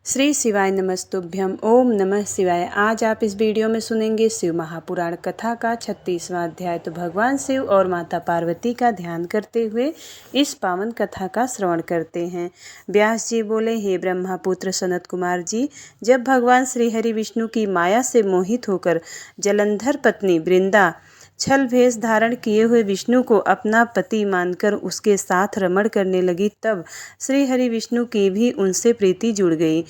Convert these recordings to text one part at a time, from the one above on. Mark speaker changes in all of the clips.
Speaker 1: श्री शिवाय नमस्तुभ्यम। ओम नमः शिवाय। आज आप इस वीडियो में सुनेंगे शिव महापुराण कथा का 36वां अध्याय। तो भगवान शिव और माता पार्वती का ध्यान करते हुए इस पावन कथा का श्रवण करते हैं। व्यास जी बोले, हे ब्रह्मपुत्र सनत कुमार जी, जब भगवान श्री हरि विष्णु की माया से मोहित होकर जलंधर पत्नी वृंदा छल भेष धारण किए हुए विष्णु को अपना पति मानकर उसके साथ रमण करने लगी, तब श्री हरि विष्णु की भी उनसे प्रीति जुड़ गई।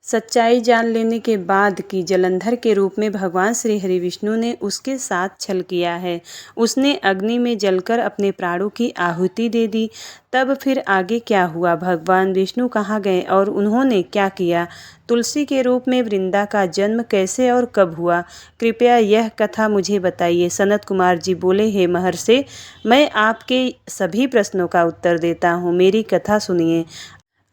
Speaker 1: सच्चाई जान लेने के बाद कि जलंधर के रूप में भगवान श्री हरि विष्णु ने उसके साथ छल किया है, उसने अग्नि में जलकर अपने प्राणों की आहुति दे दी। तब फिर आगे क्या हुआ? भगवान विष्णु कहाँ गए और उन्होंने क्या किया? तुलसी के रूप में वृंदा का जन्म कैसे और कब हुआ? कृपया यह कथा मुझे बताइए। सनत कुमार जी बोले, हे महर्षि, मैं आपके सभी प्रश्नों का उत्तर देता हूँ, मेरी कथा सुनिए,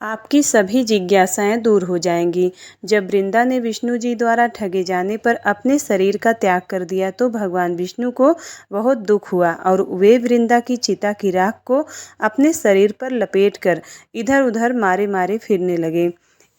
Speaker 1: आपकी सभी जिज्ञासाएं दूर हो जाएंगी। जब वृंदा ने विष्णु जी द्वारा ठगे जाने पर अपने शरीर का त्याग कर दिया तो भगवान विष्णु को बहुत दुख हुआ और वे वृंदा की चिता की राख को अपने शरीर पर लपेटकर इधर उधर मारे मारे फिरने लगे।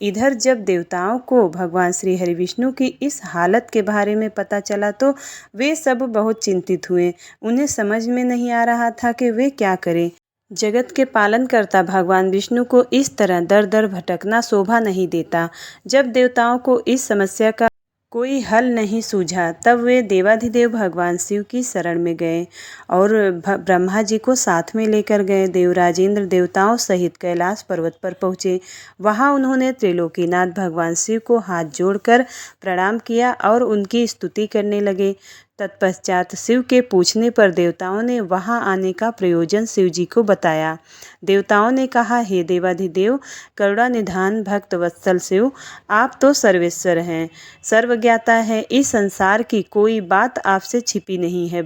Speaker 1: इधर जब देवताओं को भगवान श्री हरि विष्णु की इस हालत के बारे में पता चला तो वे सब बहुत चिंतित हुए। उन्हें समझ में नहीं आ रहा था कि वे क्या करें। जगत के पालन करता भगवान विष्णु को इस तरह दर दर भटकना शोभा नहीं देता। जब देवताओं को इस समस्या का कोई हल नहीं सूझा तब वे देवाधिदेव भगवान शिव की शरण में गए और ब्रह्मा जी को साथ में लेकर गए। देवराजेंद्र देवताओं सहित कैलाश पर्वत पर पहुँचे। वहाँ उन्होंने त्रिलोकीनाथ भगवान शिव को हाथ जोड़कर प्रणाम किया और उनकी स्तुति करने लगे। तत्पश्चात शिव के पूछने पर देवताओं ने वहां आने का प्रयोजन शिव जी को बताया। देवताओं ने कहा, हे देवाधिदेव करुणा निधान भक्त वत्सल शिव, आप तो सर्वेश्वर हैं, सर्वज्ञाता है, इस संसार की कोई बात आपसे छिपी नहीं है।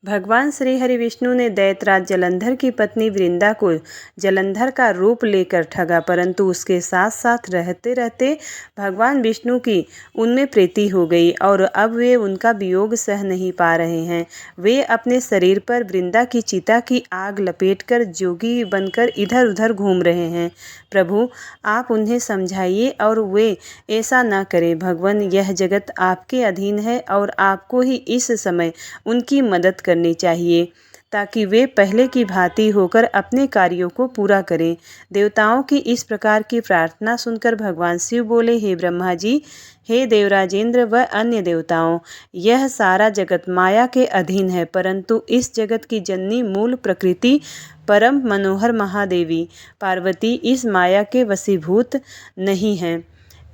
Speaker 1: भगवान श्री हरि विष्णु ने दैत्यराज जलंधर की पत्नी वृंदा को जलंधर का रूप लेकर ठगा, परंतु उसके साथ साथ रहते रहते भगवान विष्णु की उनमें प्रीति हो गई और अब वे उनका वियोग सह नहीं पा रहे हैं। वे अपने शरीर पर वृंदा की चिता की आग लपेटकर जोगी बनकर इधर उधर घूम रहे हैं। प्रभु, आप उन्हें समझाइए और वे ऐसा ना करें। भगवान, यह जगत आपके अधीन है और आपको ही इस समय उनकी मदद करनी चाहिए ताकि वे पहले की भांति होकर अपने कार्यों को पूरा करें। देवताओं की इस प्रकार की प्रार्थना सुनकर भगवान शिव बोले, हे ब्रह्मा जी, हे देवराजेंद्र व अन्य देवताओं, यह सारा जगत माया के अधीन है, परंतु इस जगत की जननी मूल प्रकृति परम मनोहर महादेवी पार्वती इस माया के वशीभूत नहीं हैं।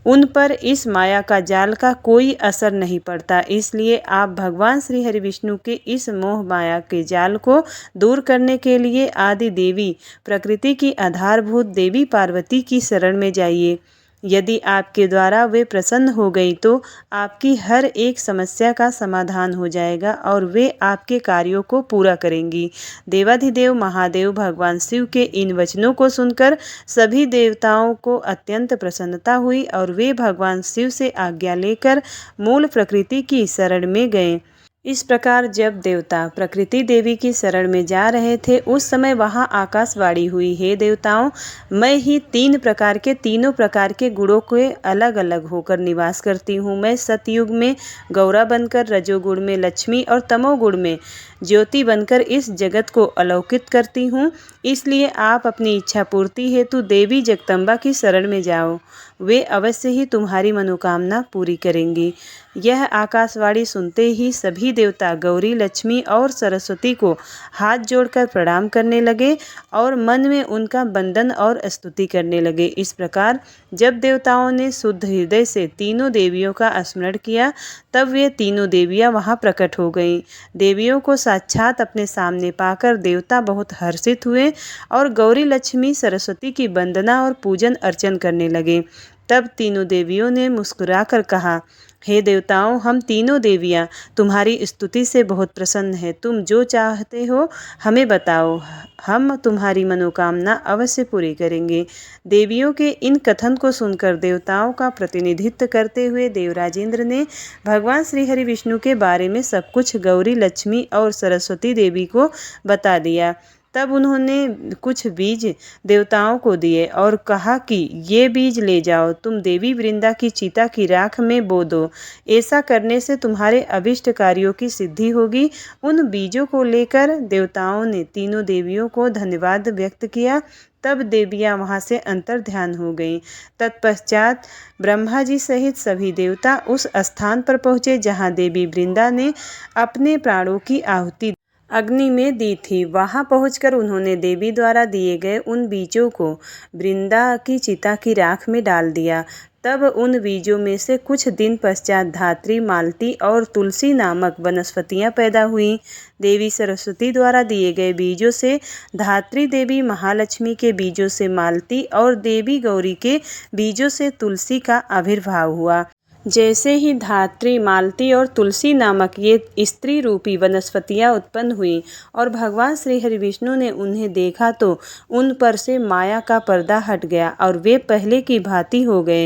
Speaker 1: उन पर इस माया का जाल का कोई असर नहीं पड़ता। इसलिए आप भगवान श्री हरि विष्णु के इस मोह माया के जाल को दूर करने के लिए आदि देवी प्रकृति की आधारभूत देवी पार्वती की शरण में जाइए। यदि आपके द्वारा वे प्रसन्न हो गई तो आपकी हर एक समस्या का समाधान हो जाएगा और वे आपके कार्यों को पूरा करेंगी। देवाधिदेव महादेव भगवान शिव के इन वचनों को सुनकर सभी देवताओं को अत्यंत प्रसन्नता हुई और वे भगवान शिव से आज्ञा लेकर मूल प्रकृति की शरण में गए। इस प्रकार जब देवता प्रकृति देवी की शरण में जा रहे थे उस समय वहां आकाशवाणी हुई, हे देवताओं, मैं ही तीनों प्रकार के गुणों के अलग अलग होकर निवास करती हूँ। मैं सतयुग में गौरा बनकर, रजोगुण में लक्ष्मी और तमोगुण में ज्योति बनकर इस जगत को अलौकित करती हूँ। इसलिए आप अपनी इच्छा पूर्ति हेतु देवी जगदम्बा की शरण में जाओ, वे अवश्य ही तुम्हारी मनोकामना पूरी करेंगी। यह आकाशवाणी सुनते ही सभी देवता गौरी, लक्ष्मी और सरस्वती को हाथ जोड़कर प्रणाम करने लगे और मन में उनका वंदन और स्तुति करने लगे। इस प्रकार जब देवताओं ने शुद्ध हृदय से तीनों देवियों का स्मरण किया तब वे तीनों देवियां वहां प्रकट हो गईं। देवियों को साक्षात अपने सामने पाकर देवता बहुत हर्षित हुए और गौरी, लक्ष्मी, सरस्वती की वंदना और पूजन अर्चन करने लगे। तब तीनों देवियों ने मुस्कुराकर कहा, हे देवताओं, हम तीनों देवियां तुम्हारी स्तुति से बहुत प्रसन्न हैं। तुम जो चाहते हो हमें बताओ, हम तुम्हारी मनोकामना अवश्य पूरी करेंगे। देवियों के इन कथन को सुनकर देवताओं का प्रतिनिधित्व करते हुए देवराजेंद्र ने भगवान श्री हरि विष्णु के बारे में सब कुछ गौरी, लक्ष्मी और सरस्वती देवी को बता दिया। तब उन्होंने कुछ बीज देवताओं को दिए और कहा कि ये बीज ले जाओ, तुम देवी वृंदा की चिता की राख में बो दो। ऐसा करने से तुम्हारे अभिष्ट कार्यों की सिद्धि होगी। उन बीजों को लेकर देवताओं ने तीनों देवियों को धन्यवाद व्यक्त किया। तब देवियां वहां से अंतर्ध्यान हो गईं। तत्पश्चात ब्रह्मा जी सहित सभी देवता उस स्थान पर पहुँचे जहाँ देवी वृंदा ने अपने प्राणों की आहुति अग्नि में दी थी। वहां पहुंचकर उन्होंने देवी द्वारा दिए गए उन बीजों को वृंदा की चिता की राख में डाल दिया। तब उन बीजों में से कुछ दिन पश्चात धात्री, मालती और तुलसी नामक वनस्पतियां पैदा हुईं। देवी सरस्वती द्वारा दिए गए बीजों से धात्री देवी, महालक्ष्मी के बीजों से मालती और देवी गौरी के बीजों से तुलसी का आविर्भाव हुआ। जैसे ही धात्री, मालती और तुलसी नामक ये स्त्री रूपी वनस्पतियां उत्पन्न हुईं और भगवान श्री हरि विष्णु ने उन्हें देखा तो उन पर से माया का पर्दा हट गया और वे पहले की भांति हो गए।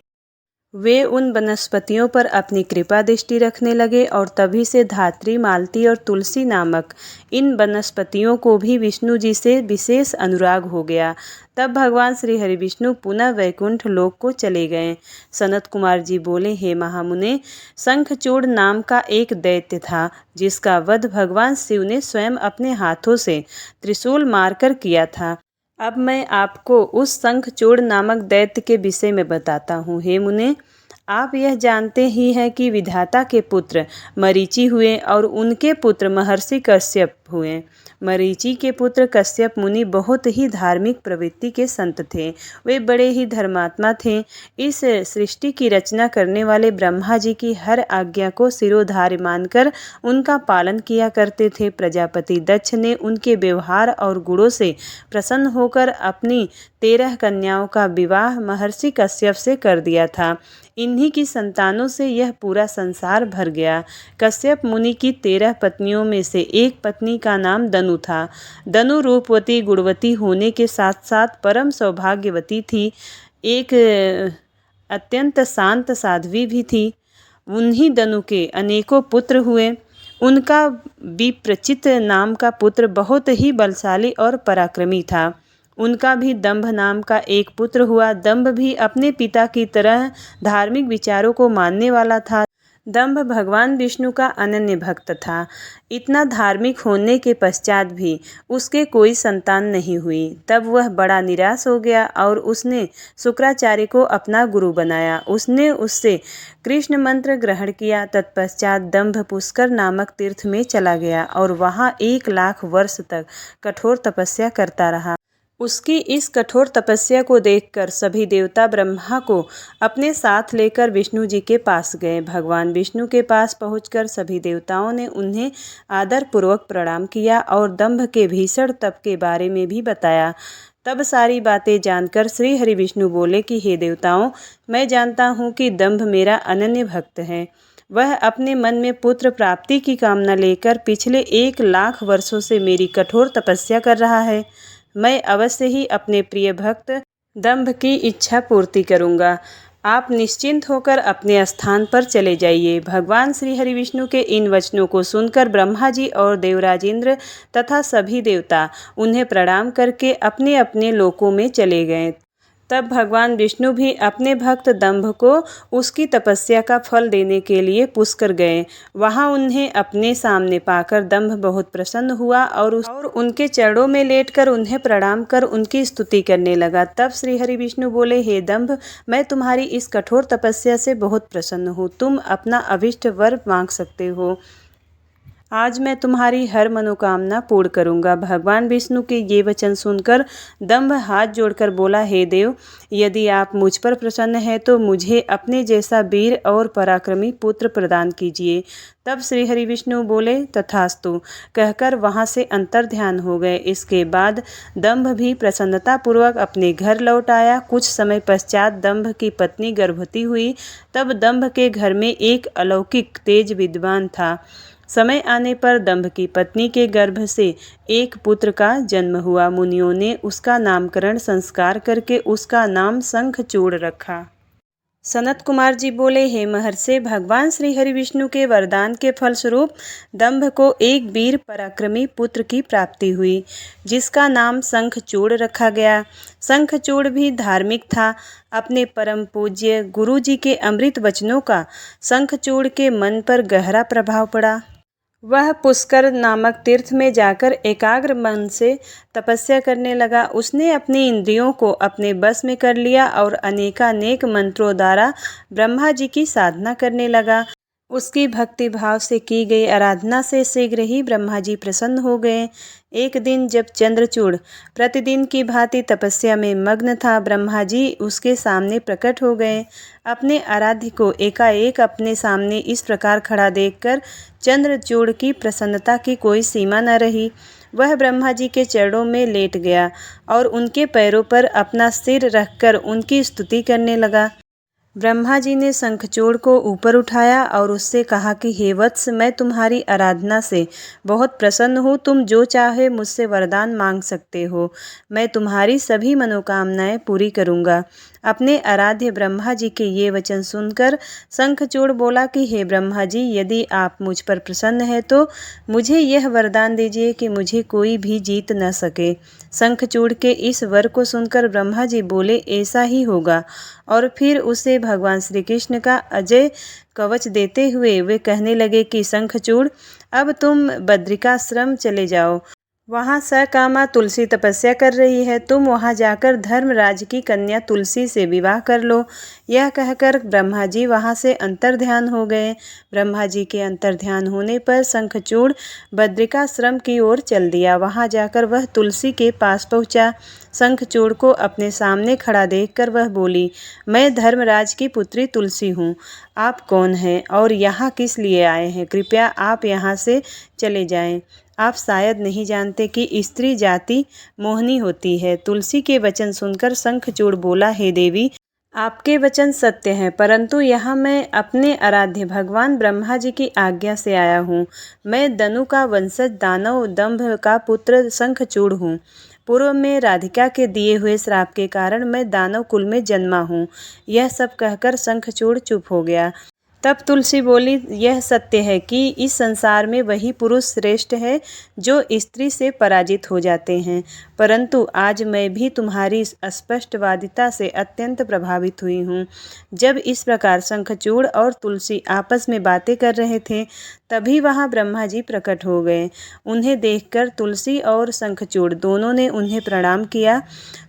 Speaker 1: वे उन वनस्पतियों पर अपनी कृपा दृष्टि रखने लगे और तभी से धात्री, मालती और तुलसी नामक इन वनस्पतियों को भी विष्णु जी से विशेष अनुराग हो गया। तब भगवान श्री हरि विष्णु पुनः वैकुंठ लोक को चले गए। सनत कुमार जी बोले, हे महामुने, शंखचूड़ नाम का एक दैत्य था जिसका वध भगवान शिव ने स्वयं अपने हाथों से त्रिशूल मारकर किया था। अब मैं आपको उस शंखचूड़ नामक दैत्य के विषय में बताता हूँ। हे मुने, आप यह जानते ही हैं कि विधाता के पुत्र मरीचि हुए और उनके पुत्र महर्षि कश्यप हुए। मरीचि के पुत्र कश्यप मुनि बहुत ही धार्मिक प्रवृत्ति के संत थे। वे बड़े ही धर्मात्मा थे। इस सृष्टि की रचना करने वाले ब्रह्मा जी की हर आज्ञा को सिरोधार्य मानकर उनका पालन किया करते थे। प्रजापति दक्ष ने उनके व्यवहार और गुणों से प्रसन्न होकर अपनी 13 कन्याओं का विवाह महर्षि कश्यप से कर दिया था। इन्हीं की संतानों से यह पूरा संसार भर गया। कश्यप मुनि की 13 पत्नियों में से एक पत्नी का नाम दनु था। दनु रूपवती, गुणवती होने के साथ साथ परम सौभाग्यवती थी। एक अत्यंत शांत साध्वी भी थी। उन्हीं दनु के अनेकों पुत्र हुए। उनका विप्रचित नाम का पुत्र बहुत ही बलशाली और पराक्रमी था। उनका भी दंभ नाम का एक पुत्र हुआ। दंभ भी अपने पिता की तरह धार्मिक विचारों को मानने वाला था। दंभ भगवान विष्णु का अनन्य भक्त था। इतना धार्मिक होने के पश्चात भी उसके कोई संतान नहीं हुई। तब वह बड़ा निराश हो गया और उसने शुक्राचार्य को अपना गुरु बनाया। उसने उससे कृष्ण मंत्र ग्रहण किया। तत्पश्चात दंभ पुष्कर नामक तीर्थ में चला गया और वहाँ 1 लाख वर्ष तक कठोर तपस्या करता रहा। उसकी इस कठोर तपस्या को देखकर सभी देवता ब्रह्मा को अपने साथ लेकर विष्णु जी के पास गए। भगवान विष्णु के पास पहुंचकर सभी देवताओं ने उन्हें आदरपूर्वक प्रणाम किया और दंभ के भीषण तप के बारे में भी बताया। तब सारी बातें जानकर श्री हरि विष्णु बोले कि हे देवताओं, मैं जानता हूँ कि दंभ मेरा अनन्य भक्त है। वह अपने मन में पुत्र प्राप्ति की कामना लेकर पिछले 1 लाख वर्षों से मेरी कठोर तपस्या कर रहा है। मैं अवश्य ही अपने प्रिय भक्त दंभ की इच्छा पूर्ति करूँगा। आप निश्चिंत होकर अपने स्थान पर चले जाइए। भगवान श्री हरि विष्णु के इन वचनों को सुनकर ब्रह्मा जी और देवराजेंद्र तथा सभी देवता उन्हें प्रणाम करके अपने अपने लोकों में चले गए। तब भगवान विष्णु भी अपने भक्त दंभ को उसकी तपस्या का फल देने के लिए पुष्कर गए। वहां उन्हें अपने सामने पाकर दंभ बहुत प्रसन्न हुआ और उनके चरणों में लेटकर उन्हें प्रणाम कर उनकी स्तुति करने लगा। तब श्री हरि विष्णु बोले, हे दंभ, मैं तुम्हारी इस कठोर तपस्या से बहुत प्रसन्न हूँ। तुम अपना अभिष्ट वर मांग सकते हो। आज मैं तुम्हारी हर मनोकामना पूर्ण करूंगा। भगवान विष्णु के ये वचन सुनकर दंभ हाथ जोड़कर बोला, हे देव, यदि आप मुझ पर प्रसन्न हैं तो मुझे अपने जैसा वीर और पराक्रमी पुत्र प्रदान कीजिए। तब श्री हरि विष्णु बोले, तथास्तु कहकर वहां से अंतर्ध्यान हो गए। इसके बाद दंभ भी प्रसन्नतापूर्वक अपने घर लौट आया। कुछ समय पश्चात दंभ की पत्नी गर्भवती हुई। तब दंभ के घर में एक अलौकिक तेज विद्वान था। समय आने पर दंभ की पत्नी के गर्भ से एक पुत्र का जन्म हुआ। मुनियों ने उसका नामकरण संस्कार करके उसका नाम शंखचूड़ रखा। सनत कुमार जी बोले, हे महर्षि, भगवान श्री हरि विष्णु के वरदान के फलस्वरूप दंभ को एक वीर पराक्रमी पुत्र की प्राप्ति हुई, जिसका नाम शंखचूड़ रखा गया। शंखचूड़ भी धार्मिक था। अपने परम पूज्य गुरु जी के अमृत वचनों का शंखचूड़ के मन पर गहरा प्रभाव पड़ा। वह पुष्कर नामक तीर्थ में जाकर एकाग्र मन से तपस्या करने लगा। उसने अपनी इंद्रियों को अपने बस में कर लिया और अनेकानेक मंत्रों द्वारा ब्रह्मा जी की साधना करने लगा। उसकी भक्ति भाव से की गई आराधना से शीघ्र ही ब्रह्मा जी प्रसन्न हो गए। एक दिन जब चंद्रचूड़ प्रतिदिन की भांति तपस्या में मग्न था, ब्रह्मा जी उसके सामने प्रकट हो गए। अपने आराध्य को एकाएक अपने सामने इस प्रकार खड़ा देखकर चंद्रचूड़ की प्रसन्नता की कोई सीमा न रही। वह ब्रह्मा जी के चरणों में लेट गया और उनके पैरों पर अपना सिर रखकर उनकी स्तुति करने लगा। ब्रह्मा जी ने शंखचूड़ को ऊपर उठाया और उससे कहा कि हे वत्स, मैं तुम्हारी आराधना से बहुत प्रसन्न हूँ। तुम जो चाहे मुझसे वरदान मांग सकते हो। मैं तुम्हारी सभी मनोकामनाएं पूरी करूँगा। अपने आराध्य ब्रह्मा जी के ये वचन सुनकर शंखचूड़ बोला कि हे ब्रह्मा जी, यदि आप मुझ पर प्रसन्न हैं तो मुझे यह वरदान दीजिए कि मुझे कोई भी जीत न सके। शंखचूड़ के इस वर को सुनकर ब्रह्मा जी बोले, ऐसा ही होगा। और फिर उसे भगवान श्री कृष्ण का अजय कवच देते हुए वे कहने लगे कि शंखचूड़, अब तुम बद्रिकाश्रम चले जाओ। वहाँ सकामा तुलसी तपस्या कर रही है। तुम वहाँ जाकर धर्मराज की कन्या तुलसी से विवाह कर लो। यह कहकर ब्रह्मा जी वहाँ से अंतर्ध्यान हो गए। ब्रह्मा जी के अंतर्ध्यान होने पर शंखचूड़ बद्रिकाश्रम की ओर चल दिया। वहाँ जाकर वह तुलसी के पास पहुँचा। शंखचूड़ को अपने सामने खड़ा देखकर वह बोली, मैं धर्मराज की पुत्री तुलसी हूँ। आप कौन हैं और यहाँ किस लिए आए हैं? कृपया आप यहाँ से चले जाएं। आप शायद नहीं जानते कि स्त्री जाति मोहनी होती है। तुलसी के वचन सुनकर शंखचूड़ बोला, हे देवी, आपके वचन सत्य हैं, परंतु यहाँ मैं अपने आराध्य भगवान ब्रह्मा जी की आज्ञा से आया हूँ। मैं दनु का वंशज दानव दंभ का पुत्र शंखचूड़ हूँ। पूर्व में राधिका के दिए हुए श्राप के कारण मैं दानव कुल में जन्मा हूँ। यह सब कहकर शंखचूड़ चुप हो गया। तब तुलसी बोली, यह सत्य है कि इस संसार में वही पुरुष श्रेष्ठ है जो स्त्री से पराजित हो जाते हैं, परंतु आज मैं भी तुम्हारी स्पष्टवादिता से अत्यंत प्रभावित हुई हूँ। जब इस प्रकार शंखचूड़ और तुलसी आपस में बातें कर रहे थे, तभी वहाँ ब्रह्मा जी प्रकट हो गए। उन्हें देखकर तुलसी और शंखचूड़ दोनों ने उन्हें प्रणाम किया।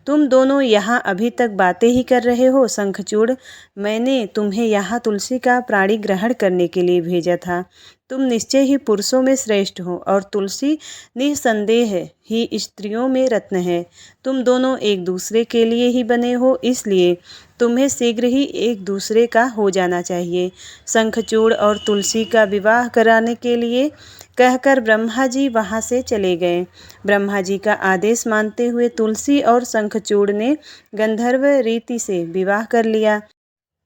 Speaker 1: तुम दोनों यहाँ अभी तक बातें ही कर रहे हो? शंखचूड़, मैंने तुम्हें यहाँ तुलसी का प्राणी ग्रहण करने के लिए भेजा था। तुम निश्चय ही पुरुषों में श्रेष्ठ हो और तुलसी निसंदेह ही स्त्रियों में रत्न है। तुम दोनों एक दूसरे के लिए ही बने हो, इसलिए तुम्हें शीघ्र ही एक दूसरे का हो जाना चाहिए। शंखचूड़ और तुलसी का विवाह कराने के लिए कहकर ब्रह्मा जी वहाँ से चले गए। ब्रह्मा जी का आदेश मानते हुए तुलसी और शंखचूड़ ने गंधर्व रीति से विवाह कर लिया।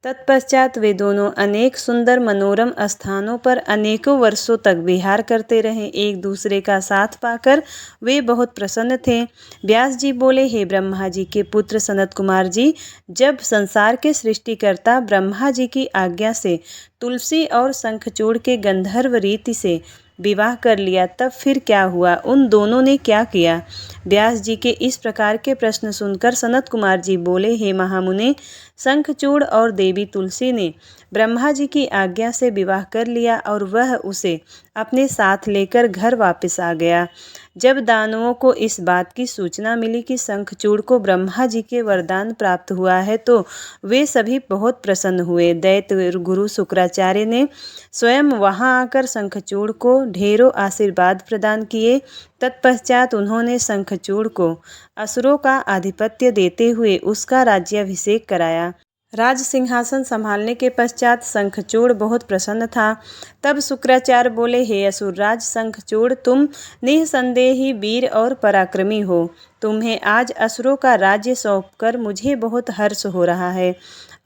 Speaker 1: तत्पश्चात वे दोनों अनेक सुंदर मनोरम स्थानों पर अनेकों वर्षों तक विहार करते रहे। एक दूसरे का साथ पाकर वे बहुत प्रसन्न थे। व्यास जी बोले, हे ब्रह्मा जी के पुत्र सनत कुमार जी, जब संसार के सृष्टिकर्ता ब्रह्मा जी की आज्ञा से तुलसी और शंखचूड़ के गंधर्व रीति से विवाह कर लिया, तब फिर क्या हुआ? उन दोनों ने क्या किया? व्यास जी के इस प्रकार के प्रश्न सुनकर सनत कुमार जी बोले, हे महामुने, शंखचूड़ और देवी तुलसी ने ब्रह्मा जी की आज्ञा से विवाह कर लिया और वह उसे अपने साथ लेकर घर वापस आ गया। जब दानवों को इस बात की सूचना मिली कि शंखचूड़ को ब्रह्मा जी के वरदान प्राप्त हुआ है, तो वे सभी बहुत प्रसन्न हुए। दैत्य गुरु शुक्राचार्य ने स्वयं वहां आकर शंखचूड़ को ढेरों आशीर्वाद प्रदान किए। तत्पश्चात उन्होंने शंखचूड़ को असुरों का आधिपत्य देते हुए उसका राज्याभिषेक कराया। राज सिंहासन संभालने के पश्चात शंखचूड़ बहुत प्रसन्न था। तब शुक्राचार्य बोले, हे असुरराज शंखचूड़, तुम निःसंदेह ही वीर और पराक्रमी हो। तुम्हें आज असुरों का राज्य सौंपकर मुझे बहुत हर्ष हो रहा है।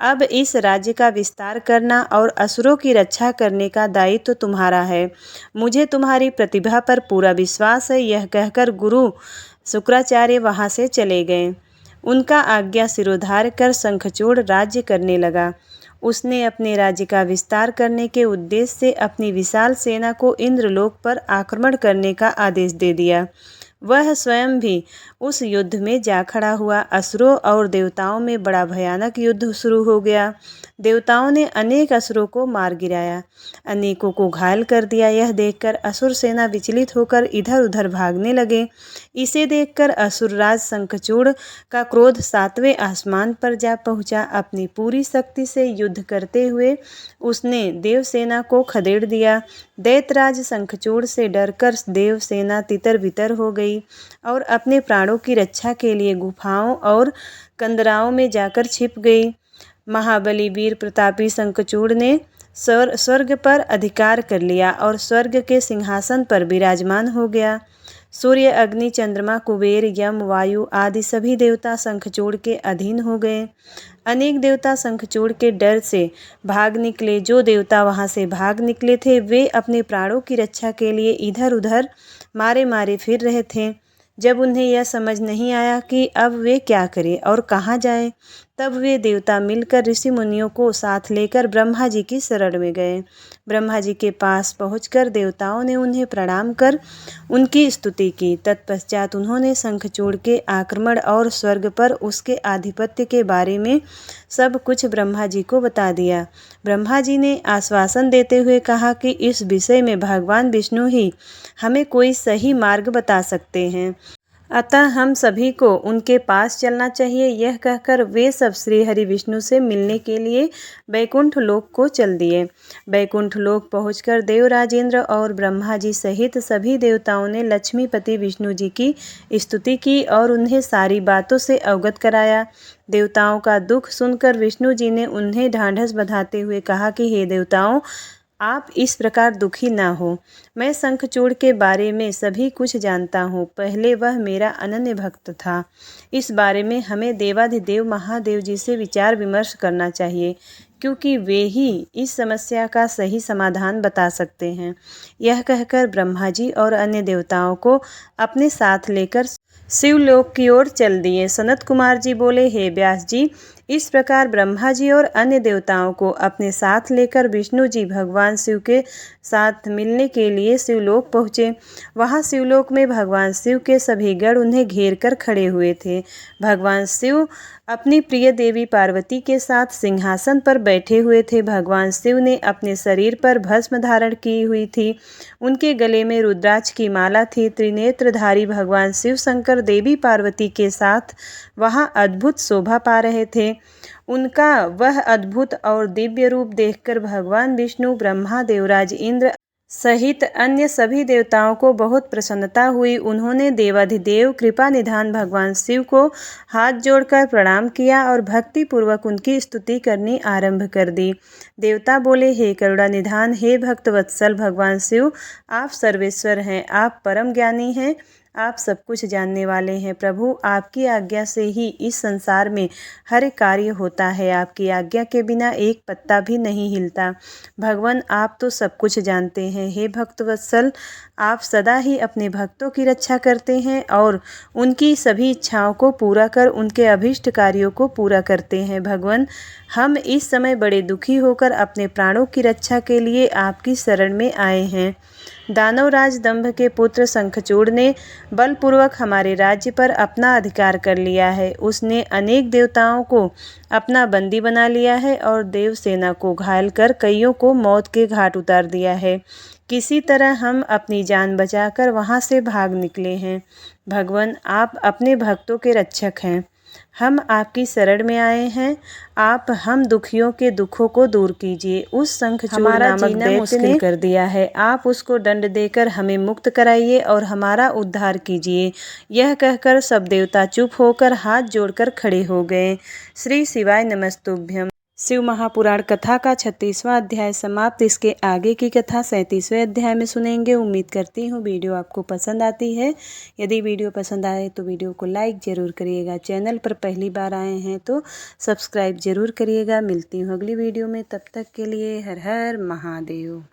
Speaker 1: अब इस राज्य का विस्तार करना और असुरों की रक्षा करने का दायित्व तुम्हारा है। मुझे तुम्हारी प्रतिभा पर पूरा विश्वास है। यह कहकर गुरु शुक्राचार्य वहाँ से चले गए। उनका आज्ञा सिरोधार्य कर शंखचूड़ राज्य करने लगा। उसने अपने राज्य का विस्तार करने के उद्देश्य से अपनी विशाल सेना को इंद्रलोक पर आक्रमण करने का आदेश दे दिया। वह स्वयं भी उस युद्ध में जा खड़ा हुआ। असुरों और देवताओं में बड़ा भयानक युद्ध शुरू हो गया। देवताओं ने अनेक असुरों को मार गिराया, अनेकों को घायल कर दिया। यह देखकर असुर सेना विचलित होकर इधर उधर भागने लगे। इसे देखकर असुरराज शंखचूड़ का क्रोध 7वें आसमान पर जा पहुंचा। अपनी पूरी शक्ति से युद्ध करते हुए उसने देवसेना को खदेड़ दिया। दैत्यराज शंखचूड़ से डरकर देवसेना तितर बितर हो गई और अपने प्राणों की रक्षा के लिए गुफाओं और कंदराओं में जाकर छिप गई। महाबली वीर प्रतापी शंखचूड़ ने स्वर्ग पर अधिकार कर लिया और स्वर्ग के सिंहासन पर विराजमान हो गया। सूर्य, अग्नि, चंद्रमा, कुबेर, यम, वायु आदि सभी देवता शंखचूड़ के अधीन हो गए। अनेक देवता शंखचूड़ के डर से भाग निकले। जो देवता वहां से भाग निकले थे वे अपने प्राणों की रक्षा के लिए इधर उधर मारे मारे फिर रहे थे। जब उन्हें यह समझ नहीं आया कि अब वे क्या करें और कहाँ जाएं, तब वे देवता मिलकर ऋषि मुनियों को साथ लेकर ब्रह्मा जी की शरण में गए। ब्रह्मा जी के पास पहुंचकर देवताओं ने उन्हें प्रणाम कर उनकी स्तुति की। तत्पश्चात उन्होंने शंखचूड़ के आक्रमण और स्वर्ग पर उसके आधिपत्य के बारे में सब कुछ ब्रह्मा जी को बता दिया। ब्रह्मा जी ने आश्वासन देते हुए कहा कि इस विषय में भगवान विष्णु ही हमें कोई सही मार्ग बता सकते हैं, अतः हम सभी को उनके पास चलना चाहिए। यह कहकर वे सब श्री हरि विष्णु से मिलने के लिए बैकुंठ लोक को चल दिए। बैकुंठ लोक पहुंचकर देवराजेंद्र और ब्रह्मा जी सहित सभी देवताओं ने लक्ष्मीपति विष्णु जी की स्तुति की और उन्हें सारी बातों से अवगत कराया। देवताओं का दुख सुनकर विष्णु जी ने उन्हें ढांढस बंधाते हुए कहा कि हे देवताओं, आप इस प्रकार दुखी ना हो। मैं शंखचूड़ के बारे में सभी कुछ जानता हूँ। पहले वह मेरा अनन्य भक्त था। इस बारे में हमें देवाधिदेव महादेव जी से विचार विमर्श करना चाहिए, क्योंकि वे ही इस समस्या का सही समाधान बता सकते हैं। यह कहकर ब्रह्मा जी और अन्य देवताओं को अपने साथ लेकर शिवलोक की ओर चल दिए। सनत कुमार जी बोले, हे व्यास जी, इस प्रकार ब्रह्मा जी और अन्य देवताओं को अपने साथ लेकर विष्णु जी भगवान शिव के साथ मिलने के लिए शिवलोक पहुँचे। वहाँ शिवलोक में भगवान शिव के सभी गण उन्हें घेर कर खड़े हुए थे। भगवान शिव अपनी प्रिय देवी पार्वती के साथ सिंहासन पर बैठे हुए थे। भगवान शिव ने अपने शरीर पर भस्म धारण की हुई थी। उनके गले में रुद्राक्ष की माला थी। त्रिनेत्रधारी भगवान शिव शंकर देवी पार्वती के साथ वहाँ अद्भुत शोभा पा रहे थे। उनका वह अद्भुत और दिव्य रूप देखकर भगवान विष्णु, ब्रह्मा, देवराज इंद्र सहित अन्य सभी देवताओं को बहुत प्रसन्नता हुई। उन्होंने देवाधिदेव कृपा निधान भगवान शिव को हाथ जोड़कर प्रणाम किया और भक्ति पूर्वक उनकी स्तुति करनी आरंभ कर दी। देवता बोले, हे करुणा निधान, हे भक्त वत्सल भगवान शिव, आप सर्वेश्वर हैं, आप परम ज्ञानी हैं, आप सब कुछ जानने वाले हैं। प्रभु, आपकी आज्ञा से ही इस संसार में हर कार्य होता है। आपकी आज्ञा के बिना एक पत्ता भी नहीं हिलता। भगवान, आप तो सब कुछ जानते हैं। हे भक्त वत्सल, आप सदा ही अपने भक्तों की रक्षा करते हैं और उनकी सभी इच्छाओं को पूरा कर उनके अभीष्ट कार्यों को पूरा करते हैं। भगवान, हम इस समय बड़े दुखी होकर अपने प्राणों की रक्षा के लिए आपकी शरण में आए हैं। दानवराज दंभ के पुत्र शंखचूड़ ने बलपूर्वक हमारे राज्य पर अपना अधिकार कर लिया है। उसने अनेक देवताओं को अपना बंदी बना लिया है और देवसेना को घायल कर कईयों को मौत के घाट उतार दिया है। किसी तरह हम अपनी जान बचाकर वहां से भाग निकले हैं। भगवान, आप अपने भक्तों के रक्षक हैं। हम आपकी शरण में आए हैं। आप हम दुखियों के दुखों को दूर कीजिए। उस शंखचूड़ नामक दैत्य ने कर दिया है, आप उसको दंड देकर हमें मुक्त कराइए और हमारा उद्धार कीजिए। यह कहकर सब देवता चुप होकर हाथ जोड़कर खड़े हो गए। श्री शिवाय नमस्तुभ्यम। शिव महापुराण कथा का 36वां अध्याय समाप्त। इसके आगे की कथा 37वें अध्याय में सुनेंगे। उम्मीद करती हूँ वीडियो आपको पसंद आती है। यदि वीडियो पसंद आए तो वीडियो को लाइक ज़रूर करिएगा। चैनल पर पहली बार आए हैं तो सब्सक्राइब ज़रूर करिएगा। मिलती हूँ अगली वीडियो में, तब तक के लिए हर हर महादेव।